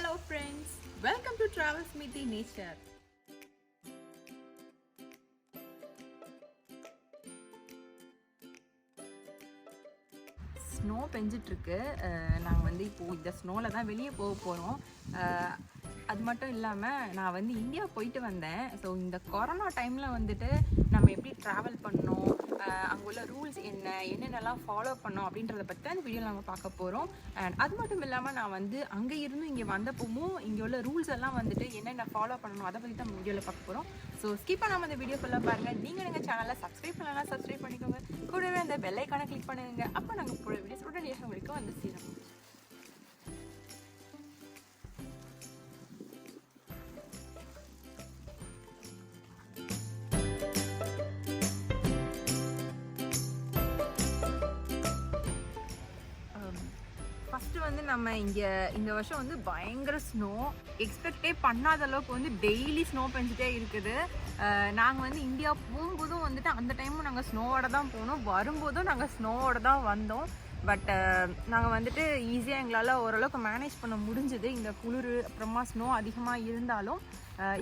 Hello friends, welcome to Travel Smithy Nature. Snow பெஞ்சிட்ருக்கு. நாங்கள் வந்து இப்போது இந்த ஸ்னோவில் தான் வெளியே போக போகிறோம். அது மட்டும் இல்லாமல் நான் வந்து இந்தியா போயிட்டு வந்தேன். ஸோ இந்த கொரோனா டைமில் வந்துட்டு நம்ம எப்படி ட்ராவல் பண்ணோம், அங்கே உள்ள ரூல்ஸ் என்னென்னலாம் ஃபாலோ பண்ணோம் அப்படின்றத பற்றி தான் இந்த வீடியோ நாங்கள் பார்க்க போகிறோம். அண்ட் அது மட்டும் இல்லாமல் நான் வந்து அங்கே இருந்து இங்கே வந்தப்பவும் இங்கே உள்ள ரூல்ஸ் எல்லாம் வந்துட்டு என்னென்ன ஃபாலோ பண்ணணும் அதை பற்றி தான் வீடியோவில் பார்க்க போகிறோம். ஸோ ஸ்கிப் பண்ணாமல் இந்த வீடியோ ஃபுல்லாக பாருங்கள். நீங்கள் எங்கள் சேனலை சப்ஸ்கிரைப் பண்ணலாம், சப்ஸ்கிரைப் பண்ணிக்கோங்க. கூடவே அந்த பெல் ஐக்கானை கிளிக் பண்ணுங்க. அப்போ நாங்கள் போகிற வீடியோஸ் உடனே உங்களுக்கு வந்து சேரும். ஃபஸ்ட்டு வந்து நம்ம இங்கே இந்த வருஷம் வந்து பயங்கர ஸ்னோ, எக்ஸ்பெக்டே பண்ணாத அளவுக்கு வந்து டெய்லி ஸ்னோ பெஞ்சிட்டே இருக்குது. நாங்கள் வந்து இந்தியா போகும்போதும் வந்துட்டு அந்த டைமும் நாங்கள் ஸ்னோவோட தான் போனோம், வரும்போதும் நாங்கள் ஸ்னோவோட தான் வந்தோம். பட் நாங்கள் வந்துட்டு ஈஸியாக எங்களால் ஓரளவுக்கு மேனேஜ் பண்ண முடிஞ்சுது இந்த குளிர் அப்புறமா ஸ்னோ அதிகமாக இருந்தாலும்.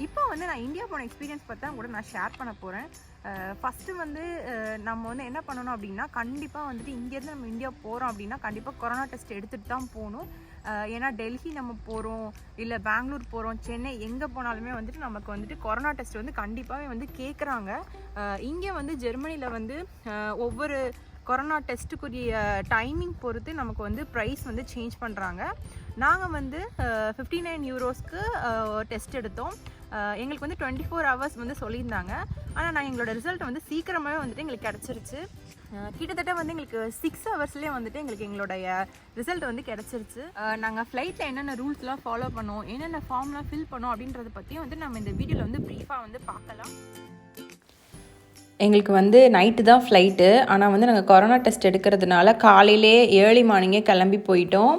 இப்போ வந்து நான் இந்தியா போன எக்ஸ்பீரியன்ஸ் பற்றி தான் கூட நான் ஷேர் பண்ண போகிறேன். ஃபஸ்ட்டு வந்து நம்ம வந்து என்ன பண்ணணும் அப்படின்னா, கண்டிப்பாக வந்துட்டு இங்கேருந்து நம்ம இந்தியா போகிறோம் அப்படின்னா கண்டிப்பாக கொரோனா டெஸ்ட் எடுத்துகிட்டு தான் போகணும். ஏன்னா டெல்லி நம்ம போகிறோம், இல்லை பெங்களூர் போகிறோம், சென்னை எங்கே போனாலுமே வந்துட்டு நமக்கு வந்துட்டு கொரோனா டெஸ்ட் வந்து கண்டிப்பாகவே வந்து கேட்குறாங்க. இங்கே வந்து ஜெர்மனியில் வந்து ஒவ்வொரு கொரோனா டெஸ்ட்டுக்குரிய டைமிங் பொறுத்து நமக்கு வந்து ப்ரைஸ் வந்து சேஞ்ச் பண்ணுறாங்க. நாங்கள் வந்து 59 யூரோஸ்க்கு டெஸ்ட் எடுத்தோம். எங்களுக்கு வந்து 24 ஹவர்ஸ் வந்து சொல்லியிருந்தாங்க. ஆனால் நாங்கள் எங்களோட ரிசல்ட் வந்து சீக்கிரமாகவே வந்துட்டு எங்களுக்கு கிடச்சிருச்சு. கிட்டத்தட்ட வந்து எங்களுக்கு 6 ஹவர்ஸ்லேயே வந்துட்டு எங்களுடைய ரிசல்ட் வந்து கிடச்சிருச்சு. நாங்கள் ஃப்ளைட்டில் என்னென்ன ரூல்ஸ்லாம் ஃபாலோ பண்ணோம், என்னென்ன ஃபார்ம்லாம் ஃபில் பண்ணோம் அப்படின்றத பற்றியும் வந்து நம்ம இந்த வீடியோவில் வந்து ப்ரீஃபாக வந்து பார்க்கலாம். எங்களுக்கு வந்து நைட்டு தான் ஃப்ளைட்டு. ஆனால் வந்து நாங்கள் கொரோனா டெஸ்ட் எடுக்கிறதுனால காலையிலே ஏர்லி மார்னிங்கே கிளம்பி போயிட்டோம்.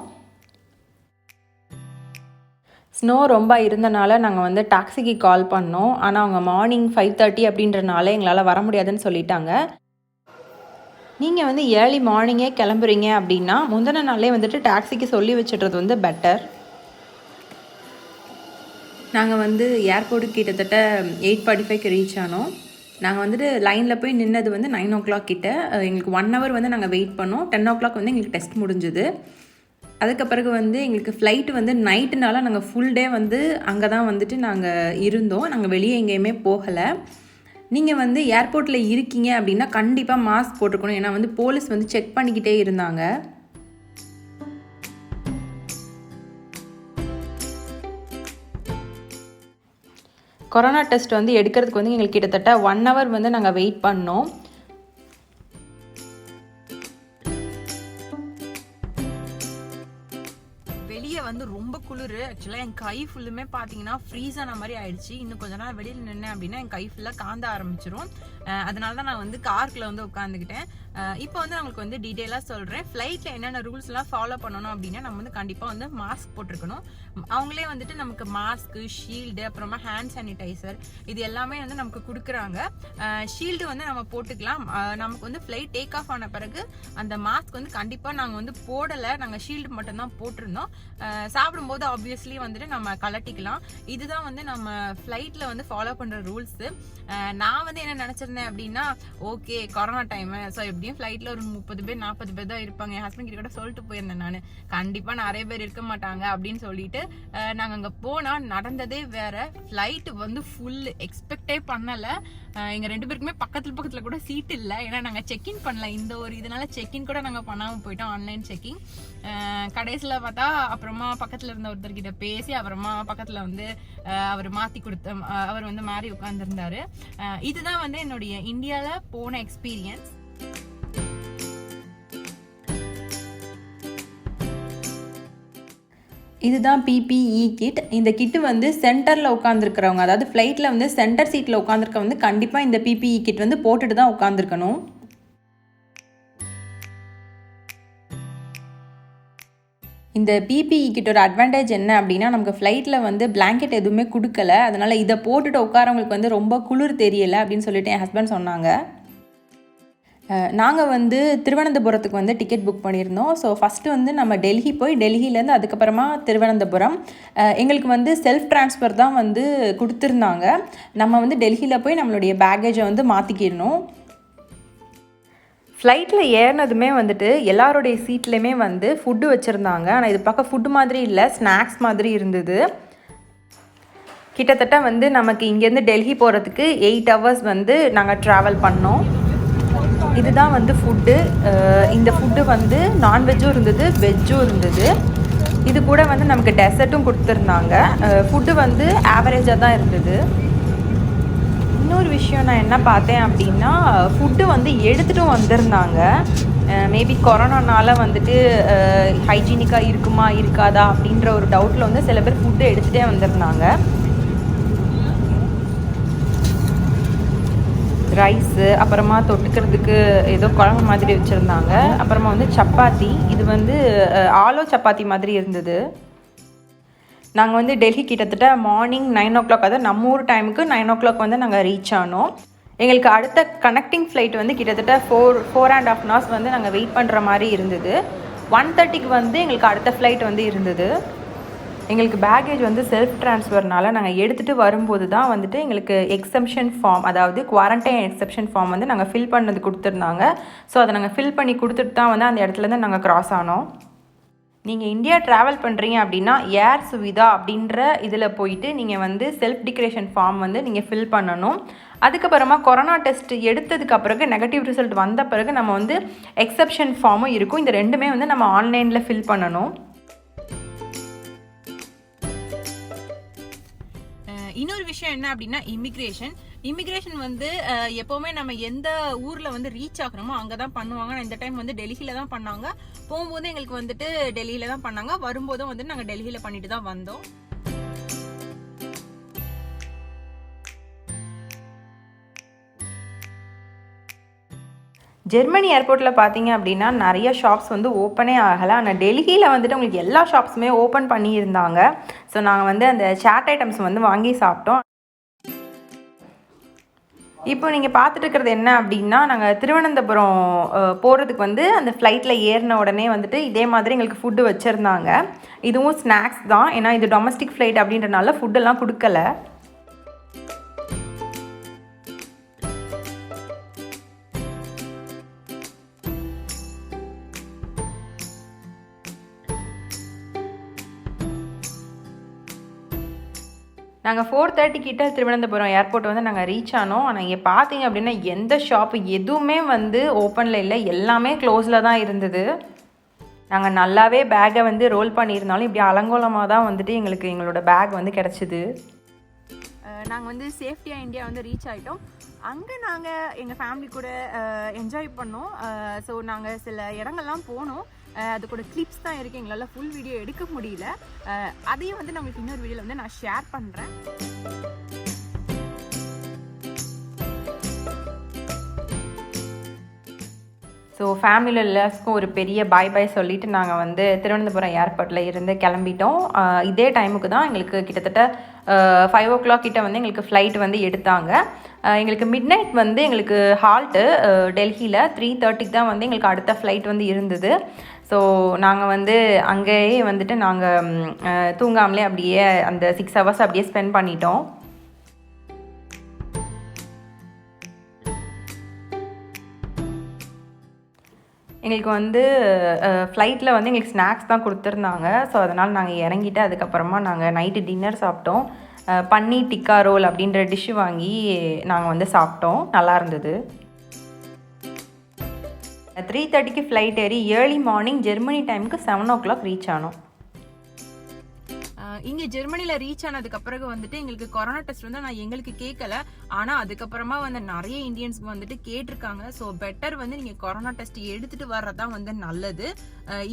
ஸ்னோ ரொம்ப இருந்தனால நாங்கள் வந்து டாக்ஸிக்கு கால் பண்ணோம். ஆனால் அவங்க மார்னிங் 5:30 அப்படின்றனால எங்களால் வர முடியாதுன்னு சொல்லிட்டாங்க. நீங்கள் வந்து ஏர்லி மார்னிங்கே கிளம்புறீங்க அப்படின்னா முந்தின நாளே வந்துட்டு டாக்ஸிக்கு சொல்லி வச்சுடுறது வந்து பெட்டர். நாங்கள் வந்து ஏர்போர்ட்டுக்கு கிட்டத்தட்ட 8:45 ரீச் ஆனோம். நாங்கள் வந்துட்டு லைனில் போய் நின்னது வந்து 9 o'clock கிட்ட. எங்களுக்கு 1 hour வந்து நாங்கள் வெயிட் பண்ணோம். 10 o'clock வந்து எங்களுக்கு டெஸ்ட் முடிஞ்சுது. அதுக்கு பிறகு வந்து எங்களுக்கு ஃப்ளைட்டு வந்து நைட்டுனால நாங்கள் ஃபுல் டே வந்து அங்கே தான் வந்துட்டு நாங்கள் இருந்தோம். நாங்கள் வெளியே எங்கேயுமே போகலை. நீங்கள் வந்து ஏர்போர்ட்டில் இருக்கீங்க அப்படின்னா கண்டிப்பாக மாஸ்க் போட்டுக்கணும். ஏன்னா வந்து போலீஸ் வந்து செக் பண்ணிக்கிட்டே இருந்தாங்க. கொரோனா டெஸ்ட் வந்து எடுக்கிறதுக்கு வந்து எங்களுக்கு கிட்டத்தட்ட 1 hour வந்து நாங்கள் வெயிட் பண்ணோம். வெளியே வந்து ரொம்ப குளிர். ஆக்சுவலாக என் கை ஃபுல்லுமே பார்த்தீங்கன்னா ஃப்ரீஸ் ஆன மாதிரி ஆயிடுச்சு. இன்னும் கொஞ்ச நாள் வெளியில் நின்னேன் அப்படின்னா என் கை ஃபுல்லாக காந்த ஆரம்பிச்சிடும். அதனால தான் நான் வந்து காருக்குள்ள வந்து உட்காந்துக்கிட்டேன். இப்போ வந்து நம்மளுக்கு வந்து டீட்டெயிலாக சொல்கிறேன். ஃப்ளைட்டில் என்னென்ன ரூல்ஸ்லாம் ஃபாலோ பண்ணணும் அப்படின்னா நம்ம வந்து கண்டிப்பாக வந்து மாஸ்க் போட்டிருக்கணும். அவங்களே வந்துட்டு நமக்கு மாஸ்க்கு, ஷீல்டு, அப்புறமா ஹேண்ட் சானிடைசர் இது எல்லாமே வந்து நமக்கு கொடுக்குறாங்க. ஷீல்டு வந்து நம்ம போட்டுக்கலாம். நமக்கு வந்து ஃப்ளைட் டேக் ஆஃப் ஆன பிறகு அந்த மாஸ்க் வந்து கண்டிப்பாக நாங்கள் வந்து போடலை. நாங்கள் ஷீல்டு மட்டும்தான் போட்டிருந்தோம். சாப்பிடும்போது ஆப்வியஸ்லி வந்துட்டு நம்ம கலட்டிக்கலாம். இதுதான் வந்து நம்ம ஃப்ளைட்டில் வந்து ஃபாலோ பண்ணுற ரூல்ஸு. நான் வந்து என்ன நினச்சிருந்தேன் அப்படின்னா, ஓகே கொரோனா டைமு, ஸோ எப்படியும் ஃப்ளைட்டில் ஒரு 30 பேர் 40 பேர் தான் இருப்பாங்க. என் ஹஸ்பண்ட் கிட்ட கூட சொல்லிட்டு போயிருந்தேன் நான், கண்டிப்பாக நிறைய பேர் இருக்க மாட்டாங்க அப்படின்னு சொல்லிட்டு. நாங்கள் அங்கே போனால் நடந்ததே வேற. ஃப்ளைட்டு வந்து ஃபுல், எக்ஸ்பெக்டே பண்ணலை. எங்கள் 2 பேருக்குமே பக்கத்தில் கூட சீட் இல்லை. ஏன்னா நாங்கள் செக்இன் பண்ணல. இந்த ஒரு இதனால செக்இன் கூட நாங்கள் பண்ணாமல் போயிட்டோம், ஆன்லைன் செக்கிங். கடைசியில் பார்த்தா அப்புறமா பக்கத்தில் இருந்த ஒருத்தர்கிட்ட பேசி அப்புறமா பக்கத்தில் வந்து அவர் மாற்றி கொடுத்த அவர் வந்து மாறி உட்காந்துருந்தாரு. இதுதான் வந்து என்னுடைய இந்தியாவில் போன எக்ஸ்பீரியன்ஸ். இதுதான் PPE கிட். இந்த கிட்டு வந்து சென்டரில் உட்காந்துருக்கிறவங்க, அதாவது ஃப்ளைட்டில் வந்து சென்டர் சீட்டில் உட்காந்துருக்க வந்து கண்டிப்பாக இந்த PPE கிட் வந்து போட்டுட்டு தான் உட்காந்துருக்கணும். இந்த PPE கிட்டோட அட்வான்டேஜ் என்ன அப்படின்னா, நமக்கு ஃப்ளைட்டில் வந்து பிளாங்கெட் எதுவுமே கொடுக்கல. அதனால் இதை போட்டுட்டு உட்காரவங்களுக்கு வந்து ரொம்ப குளிர் தெரியலை அப்படின்னு சொல்லிட்டு என் ஹஸ்பண்ட் சொன்னாங்க. நாங்கள் வந்து திருவனந்தபுரத்துக்கு வந்து டிக்கெட் புக் பண்ணியிருந்தோம். ஸோ ஃபஸ்ட்டு வந்து நம்ம டெல்லி போய் டெல்லியிலேருந்து அதுக்கப்புறமா திருவனந்தபுரம். எங்களுக்கு வந்து செல்ஃப் ட்ரான்ஸ்ஃபர் தான் வந்து கொடுத்துருந்தாங்க. நம்ம வந்து டெல்லியில் போய் நம்மளுடைய பேக்கேஜை வந்து மாற்றிக்கிடணும். ஃப்ளைட்டில் ஏறினதுமே வந்துட்டு எல்லாருடைய சீட்லேயுமே வந்து ஃபுட்டு வச்சுருந்தாங்க. ஆனால் இது பார்க்க ஃபுட்டு மாதிரி இல்லை, ஸ்நாக்ஸ் மாதிரி இருந்தது. கிட்டத்தட்ட வந்து நமக்கு இங்கேருந்து டெல்லி போகிறதுக்கு 8 hours வந்து நாங்கள் ட்ராவல் பண்ணோம். இதுதான் வந்து ஃபுட்டு. இந்த ஃபுட்டு வந்து நான்வெஜ்ஜும் இருந்தது, வெஜ்ஜும் இருந்தது. இது கூட வந்து நமக்கு டெசர்ட்டும் கொடுத்துருந்தாங்க. ஃபுட்டு வந்து ஆவரேஜாக தான் இருந்தது. இன்னொரு விஷயம் நான் என்ன பார்த்தேன் அப்படின்னா, ஃபுட்டு வந்து எடுத்துகிட்டும் வந்திருந்தாங்க. மேபி கொரோனானால வந்துட்டு ஹைஜீனிக்காக இருக்குமா இருக்காதா அப்படின்ற ஒரு டவுட்டில் வந்து சில பேர் ஃபுட்டு எடுத்துகிட்டே வந்திருந்தாங்க. ரைஸு, அப்புறமா தொட்டுக்கிறதுக்கு ஏதோ குழம்பு மாதிரி வச்சுருந்தாங்க. அப்புறமா வந்து சப்பாத்தி, இது வந்து ஆலோ சப்பாத்தி மாதிரி இருந்தது. நாங்கள் வந்து டெல்லி கிட்டத்தட்ட மார்னிங் 9 o'clock, அதாவது நம்ம ஊர் டைமுக்கு 9 o'clock வந்து நாங்கள் ரீச் ஆனோம். எங்களுக்கு அடுத்த கனெக்டிங் ஃப்ளைட் வந்து கிட்டத்தட்ட 4.5 hours வந்து நாங்கள் வெயிட் பண்ணுற மாதிரி இருந்தது. 1:30க்கு வந்து எங்களுக்கு அடுத்த ஃப்ளைட் வந்து இருந்தது. எங்களுக்கு பேக்கேஜ் வந்து செல்ஃப் ட்ரான்ஸ்ஃபர்னால நாங்கள் எடுத்துகிட்டு வரும்போது தான் வந்துட்டு எங்களுக்கு எக்ஸம்ஷன் ஃபார்ம், அதாவது குவாரண்டைன் எக்ஸப்ஷன் ஃபார்ம் வந்து நாங்கள் ஃபில் பண்ணது கொடுத்துருந்தாங்க. ஸோ அதை நாங்கள் ஃபில் பண்ணி கொடுத்துட்டு தான் வந்து அந்த இடத்துலேருந்து நாங்கள் க்ராஸ் ஆனோம். நீங்கள் இந்தியா ட்ராவல் பண்ணுறீங்க அப்படின்னா ஏர் சுவிதா அப்படின்ற இதில் போயிட்டு நீங்கள் வந்து செல்ஃப் டிக்ளரேஷன் ஃபார்ம் வந்து நீங்கள் ஃபில் பண்ணணும். அதுக்கப்புறமா கொரோனா டெஸ்ட் எடுத்ததுக்கு பிறகு நெகட்டிவ் ரிசல்ட் வந்த பிறகு நம்ம வந்து எக்ஸப்ஷன் ஃபார்மும் இருக்கும். இந்த ரெண்டுமே வந்து நம்ம ஆன்லைனில் ஃபில் பண்ணணும். இன்னொரு விஷயம் என்ன அப்படின்னா இமிக்ரேஷன் வந்து எப்போவுமே நம்ம எந்த ஊரில் வந்து ரீச் ஆகுறோமோ அங்கே தான் பண்ணுவாங்க. இந்த டைம் வந்து டெல்லியில் தான் பண்ணாங்க. போகும்போது எங்களுக்கு வந்துட்டு டெல்லியில் தான் பண்ணாங்க. வரும்போதும் வந்து நாங்கள் டெல்லியில் பண்ணிட்டு தான் வந்தோம். ஜெர்மனி ஏர்போர்ட்டில் பார்த்தீங்க அப்படின்னா நிறைய ஷாப்ஸ் வந்து ஓப்பனே ஆகலை. ஆனால் டெல்லியில் வந்துட்டு உங்களுக்கு எல்லா ஷாப்ஸுமே ஓப்பன் பண்ணியிருந்தாங்க. ஸோ நாங்கள் வந்து அந்த சாட் ஐட்டம்ஸ் வந்து வாங்கி சாப்பிட்டோம். இப்போ நீங்கள் பார்த்துட்டு இருக்கிறது என்ன அப்படின்னா, நாங்கள் திருவனந்தபுரம் போகிறதுக்கு வந்து அந்த ஃப்ளைட்டில் ஏறின உடனே வந்துட்டு இதே மாதிரி எங்களுக்கு ஃபுட்டு வச்சுருந்தாங்க. இதுவும் ஸ்நாக்ஸ் தான், ஏன்னா இது டொமஸ்டிக் ஃப்ளைட் அப்படின்றனால ஃபுட்டெல்லாம் கொடுக்கல. நாங்கள் 4:30 கிட்ட திருவனந்தபுரம் ஏர்போர்ட் வந்து நாங்கள் ரீச் ஆனோம். ஆனால் இங்கே பார்த்தீங்க அப்படின்னா எந்த ஷாப்பு எதுவுமே வந்து ஓப்பனில் இல்லை, எல்லாமே க்ளோஸில் தான் இருந்தது. நாங்கள் நல்லாவே பேக்கை வந்து ரோல் பண்ணியிருந்தாலும் இப்படி அலங்கோலமாக தான் வந்துட்டு எங்களோட பேக் வந்து கிடச்சிது. நாங்கள் வந்து சேஃப்டியாக இந்தியா வந்து ரீச் ஆகிட்டோம். அங்கே நாங்கள் எங்கள் ஃபேமிலி கூட என்ஜாய் பண்ணோம். ஸோ நாங்கள் சில இடங்கள்லாம் போனோம். அது கூட கிளிப்ஸ் தான் இருக்குது, எங்களால் ஃபுல் வீடியோ எடுக்க முடியல. அதையும் வந்து நான் உங்களுக்கு இன்னொரு வீடியோவில் வந்து நான் ஷேர் பண்ணுறேன். ஸோ ஃபேமிலியில் எல்லாருக்கும் ஒரு பெரிய பாய் சொல்லிவிட்டு நாங்கள் வந்து திருவனந்தபுரம் ஏர்போர்ட்டில் இருந்து கிளம்பிட்டோம். இதே டைமுக்கு தான் எங்களுக்கு கிட்டத்தட்ட 5 o'clock கிட்ட வந்து எங்களுக்கு ஃப்ளைட் வந்து எடுத்தாங்க. எங்களுக்கு மிட் நைட் வந்து எங்களுக்கு ஹால்ட்டு டெல்லியில் 3:30க்கு தான் வந்து எங்களுக்கு அடுத்த ஃப்ளைட் வந்து இருந்தது. ஸோ நாங்கள் வந்து அங்கேயே வந்துட்டு நாங்கள் தூங்காமலே அப்படியே அந்த 6 hours அப்படியே ஸ்பெண்ட் பண்ணிட்டோம். எங்களுக்கு வந்து ஃப்ளைட்டில் வந்து எங்களுக்கு ஸ்நாக்ஸ் தான் கொடுத்துருந்தாங்க. ஸோ அதனால் நாங்கள் இறங்கிட்டு அதுக்கப்புறமா நாங்கள் நைட்டு டின்னர் சாப்பிட்டோம். பன்னீர் டிக்கா ரோல் அப்படின்ற டிஷ்ஷு வாங்கி நாங்கள் வந்து சாப்பிட்டோம். நல்லா இருந்தது. 3:30க்கு ஃப்ளைட் ஏறி ஏர்லி மார்னிங் ஜெர்மனி டைமுக்கு 7 o'clock ரீச் ஆனோம். இங்கே ஜெர்மனியில் ரீச் ஆனதுக்கு பிறகு வந்துட்டு எங்களுக்கு கொரோனா டெஸ்ட் வந்து நான் எங்களுக்கு கேட்கல. ஆனால் அதுக்கப்புறமா வந்து நிறைய இந்தியன்ஸ்க்கு வந்துட்டு கேட்டிருக்காங்க. ஸோ பெட்டர் வந்து நீங்கள் கொரோனா டெஸ்ட் எடுத்துகிட்டு வர்றதான் வந்து நல்லது.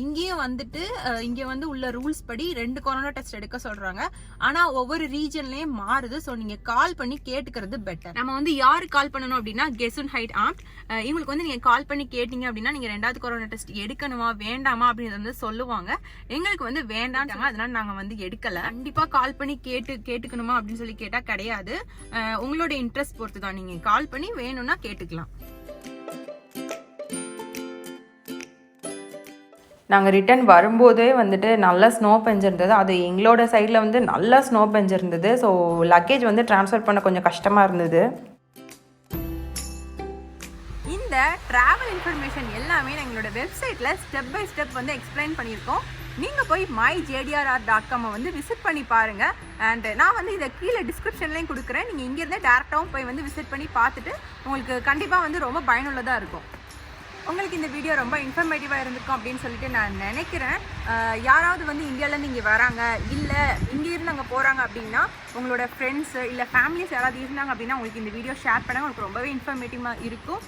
இங்கேயும் வந்துட்டு இங்கே வந்து உள்ள ரூல்ஸ் படி 2 கொரோனா டெஸ்ட் எடுக்க சொல்கிறாங்க. ஆனால் ஒவ்வொரு ரீஜன்லேயும் மாறுது. ஸோ நீங்கள் கால் பண்ணி கேட்டுக்கிறது பெட்டர். நம்ம வந்து யாருக்கு கால் பண்ணணும் அப்படின்னா கெசுன்ஹைட் ஆம்ட். இவங்களுக்கு வந்து நீங்கள் கால் பண்ணி கேட்டீங்க அப்படின்னா நீங்கள் 2வது கொரோனா டெஸ்ட் எடுக்கணுமா வேண்டாமா அப்படின்றத வந்து சொல்லுவாங்க. எங்களுக்கு வந்து வேண்டாம்ட்டாங்க, அதனால நாங்கள் வந்து எடுக்கல. கண்டிப்பா கால் பண்ணி கேட்டுக்கணுமா அப்படின்னு சொல்லி கேட்டா கிடையாது. உங்களோட இன்ட்ரெஸ்ட் பொறுத்து தான். நீங்க கால் பண்ணி வேணும்னா கேட்டுக்கலாம். நாங்கள் ரிட்டர்ன் வரும்போதே வந்துட்டு நல்லா ஸ்னோ பெஞ்சிருந்தது. அது எங்களோட சைடில் வந்து நல்லா ஸ்னோ பெஞ்சிருந்தது. ஸோ லக்கேஜ் வந்து ட்ரான்ஸ்ஃபர் பண்ண கொஞ்சம் கஷ்டமாக இருந்தது. இந்த ட்ராவல் இன்ஃபர்மேஷன் எல்லாமே எங்களோட வெப்சைட்டில் ஸ்டெப் பை ஸ்டெப் வந்து எக்ஸ்பிளைன் பண்ணியிருக்கோம். நீங்கள் போய் myjdrr.com வந்து விசிட் பண்ணி பாருங்கள். அண்ட் நான் வந்து இதை கீழே டிஸ்கிரிப்ஷன்லேயும் கொடுக்குறேன். நீங்கள் இங்கேருந்தே டேரெக்டாகவும் போய் வந்து விசிட் பண்ணி பார்த்துட்டு உங்களுக்கு கண்டிப்பாக வந்து ரொம்ப பயனுள்ளதாக இருக்கும். உங்களுக்கு இந்த வீடியோ ரொம்ப இன்ஃபர்மேட்டிவாக இருந்திருக்கும் அப்படின்னு சொல்லிட்டு நான் நினைக்கிறேன். யாராவது வந்து இந்தியாவிலேருந்து இங்கே வராங்க, இல்லை இங்கேருந்து அங்கே போகிறாங்க அப்படின்னா உங்களோட ஃப்ரெண்ட்ஸு இல்லை ஃபேமிலிஸ் யாராவது இருந்தாங்க அப்படின்னா உங்களுக்கு இந்த வீடியோ ஷேர் பண்ணுங்கள். உங்களுக்கு ரொம்பவே இன்ஃபர்மேட்டிவாக இருக்கும்.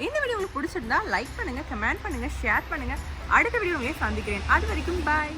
இந்த வீடியோ உங்களுக்கு பிடிச்சிருந்தா லைக் பண்ணுங்கள், கமெண்ட் பண்ணுங்கள், ஷேர் பண்ணுங்கள். அடுத்த வீடியோ உங்களே சந்திக்கிறேன். அது வரைக்கும் பாய்.